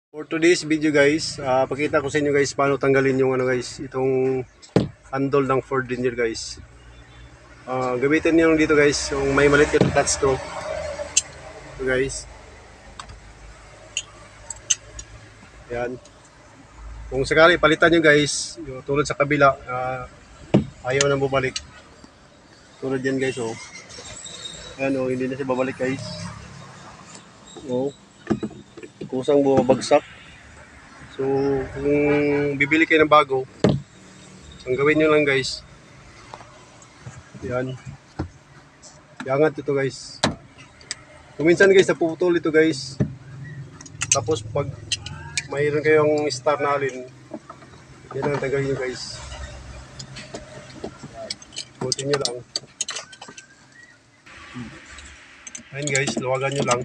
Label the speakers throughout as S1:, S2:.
S1: For today's video guys, pakita ko sa inyo guys paano tanggalin yung itong handle ng Ford Ranger guys. Gamitin niyo dito guys, yung may maliit yung clutch screw. Ito guys. Yan. Kung sakali palitan nyo guys, yung tulad sa kabila, ayaw na bumalik. Tulad yan guys oh. Ayan oh, hindi na siya babalik guys. Oh. Kusang bumabagsak. So, kung bibili kayo ng bago, ang gawin nyo lang guys, yan, iangat ito guys. Kuminsan guys, napuputol ito guys. Tapos pag mayroon kayong star na alin, yan ang tagalin nyo guys. Butin nyo lang. Ayun guys, luwagan nyo lang.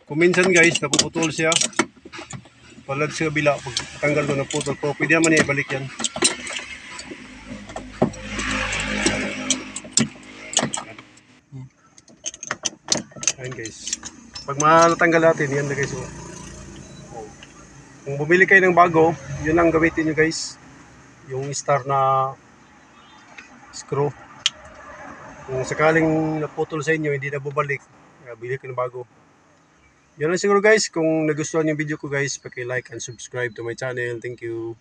S1: Kuminsan guys, napuputol siya. Palad sa kabila, pag tanggal ko ng putol ko, pwede naman ibalik yan. Ayan guys. Pag matanggal natin, yan na guys. Oh. Kung bumili kayo ng bago, yun ang gamitin nyo guys. Yung star na screw. Kung sakaling naputol sa inyo, hindi na bubalik, bili kayo ng bago. Yan lang siguro guys. Kung nagustuhan yung video ko guys, paki-like and subscribe to my channel. Thank you.